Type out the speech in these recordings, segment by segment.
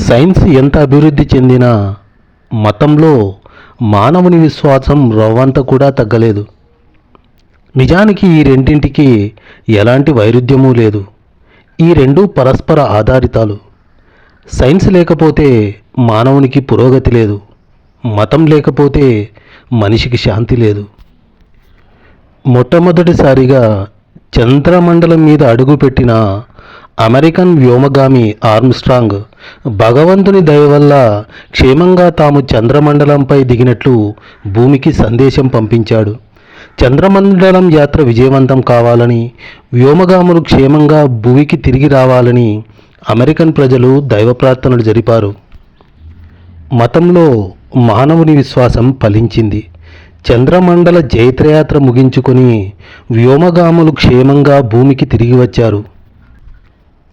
Science ఎంత అభివృద్ధి చెందినా మతంలో మానవుని విశ్వాసం రవ్వంత కూడా తగ్గలేదు. నిజానికి ఈ రెండింటికి ఎలాంటి వైరుధ్యమూ లేదు. ఈ రెండు పరస్పర ఆధారితాలు. సైన్స్ లేకపోతే మానవునికి పురోగతి లేదు. మతం లేకపోతే మనిషికి శాంతి లేదు. మొట్టమొదటిసారిగా చంద్రమండలం మీద అడుగుపెట్టిన అమెరికన్ వ్యోమగామి ఆర్మ్స్ట్రాంగ్ భగవంతుని దయ వల్ల క్షేమంగా తాము చంద్రమండలంపై దిగినట్లు భూమికి సందేశం పంపించాడు. చంద్రమండలం యాత్ర విజయవంతం కావాలని, వ్యోమగాములు క్షేమంగా భూమికి తిరిగి రావాలని అమెరికన్ ప్రజలు దైవ ప్రార్థనలు జరిపారు. మతంలో మానవుని విశ్వాసం ఫలించింది. చంద్రమండల జైత్రయాత్ర ముగించుకొని వ్యోమగాములు క్షేమంగా భూమికి తిరిగి వచ్చారు.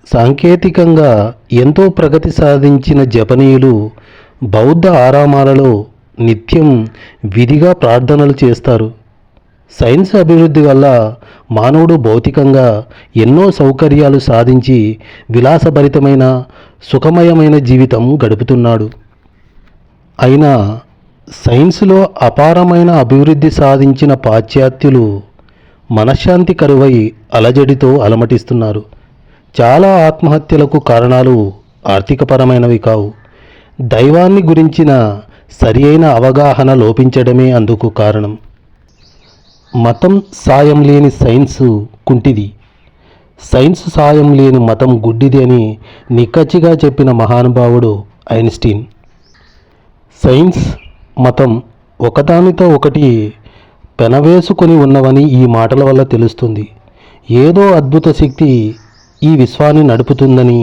సాంకేతికంగా ఎంతో ప్రగతి సాధించిన జపనీయులు బౌద్ధ ఆరామాలలో నిత్యం విధిగా ప్రార్థనలు చేస్తారు. సైన్స్ అభివృద్ధి వల్ల మానవుడు భౌతికంగా ఎన్నో సౌకర్యాలు సాధించి విలాసభరితమైన సుఖమయమైన జీవితం గడుపుతున్నాడు. అయినా సైన్స్లో అపారమైన అభివృద్ధి సాధించిన పాశ్చాత్యులు మనశ్శాంతి కరువై అలజడితో అలమటిస్తున్నారు. చాలా ఆత్మహత్యలకు కారణాలు ఆర్థికపరమైనవి కావు, దైవాన్ని గురించిన సరియైన అవగాహన లోపించడమే అందుకు కారణం. మతం సాయం లేని సైన్స్ కుంటిది, సైన్స్ సాయం లేని మతం గుడ్డిది అని నిక్కచ్చిగా చెప్పిన మహానుభావుడు ఐన్స్టీన్. సైన్స్, మతం ఒకదానితో ఒకటి పెనవేసుకొని ఉన్నవని ఈ మాటల వల్ల తెలుస్తుంది. ఏదో అద్భుత శక్తి ఈ విశ్వాన్ని నడుపుతుందని,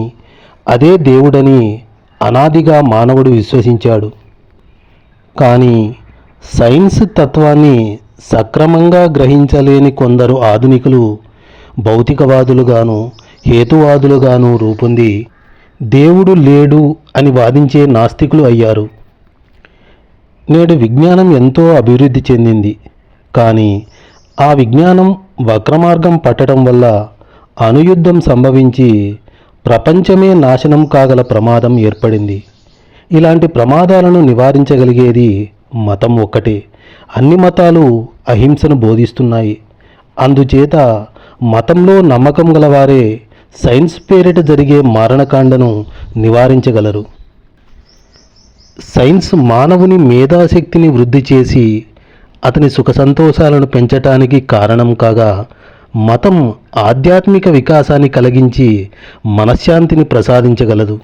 అదే దేవుడని అనాదిగా మానవుడు విశ్వసించాడు. కానీ సైన్స్ తత్వాన్ని సక్రమంగా గ్రహించలేని కొందరు ఆధునికులు భౌతికవాదులుగాను హేతువాదులుగాను రూపొంది దేవుడు లేడు అని వాదించే నాస్తికులు అయ్యారు. నేడు విజ్ఞానం ఎంతో అభివృద్ధి చెందింది. కానీ ఆ విజ్ఞానం వక్రమార్గం పట్టడం వల్ల అణుయుద్ధం సంభవించి ప్రపంచమే నాశనం కాగల ప్రమాదం ఏర్పడింది. ఇలాంటి ప్రమాదాలను నివారించగలిగేది మతం ఒక్కటే. అన్ని మతాలు అహింసను బోధిస్తున్నాయి. అందుచేత మతంలో నమ్మకం గలవారే సైన్స్ పేరిట జరిగే మారణకాండను నివారించగలరు. సైన్స్ మానవుని మేధాశక్తిని వృద్ధి చేసి అతని సుఖ సంతోషాలను పెంచటానికి కారణం కాగా, మతం ఆధ్యాత్మిక వికాసాన్ని కలిగించి మనశ్శాంతిని ప్రసాదించగలదు.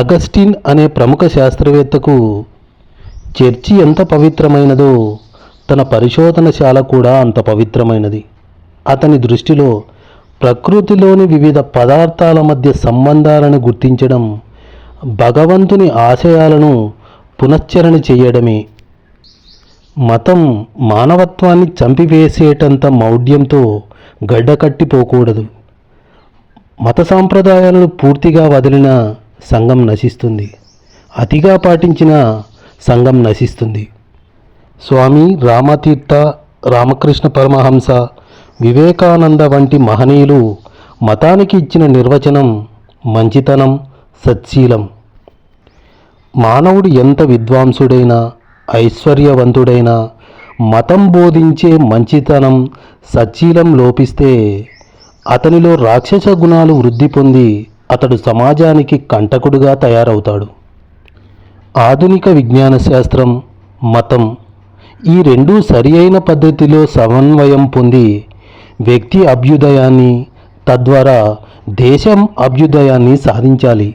అగస్టిన్ అనే ప్రముఖ శాస్త్రవేత్తకు చర్చి ఎంత పవిత్రమైనదో తన పరిశోధనశాల కూడా అంత పవిత్రమైనది. అతని దృష్టిలో ప్రకృతిలోని వివిధ పదార్థాల మధ్య సంబంధాలను గుర్తించడం భగవంతుని ఆశయాలను పునశ్చరణ చేయడమే. మతం మానవత్వాన్ని చంపివేసేటంత మౌఢ్యంతో గడ్డకట్టిపోకూడదు. మత సాంప్రదాయాలను పూర్తిగా వదిలిన సంఘం నశిస్తుంది, అతిగా పాటించిన సంఘం నశిస్తుంది. స్వామి రామతీర్థ, రామకృష్ణ పరమహంస, వివేకానంద వంటి మహనీయులు మతానికి ఇచ్చిన నిర్వచనం మంచితనం, సత్శీలం. మానవుడు ఎంత విద్వాంసుడైనా ఐశ్వర్యవంతుడైనా మతం బోధించే మంచితనం, సచ్చీలం లోపిస్తే అతనిలో రాక్షస గుణాలు వృద్ధి పొంది అతడు సమాజానికి కంటకుడుగా తయారవుతాడు. ఆధునిక విజ్ఞాన శాస్త్రం, మతం ఈ రెండూ సరి అయిన పద్ధతిలో సమన్వయం పొంది వ్యక్తి అభ్యుదయాన్ని, తద్వారా దేశం అభ్యుదయాన్ని సాధించాలి.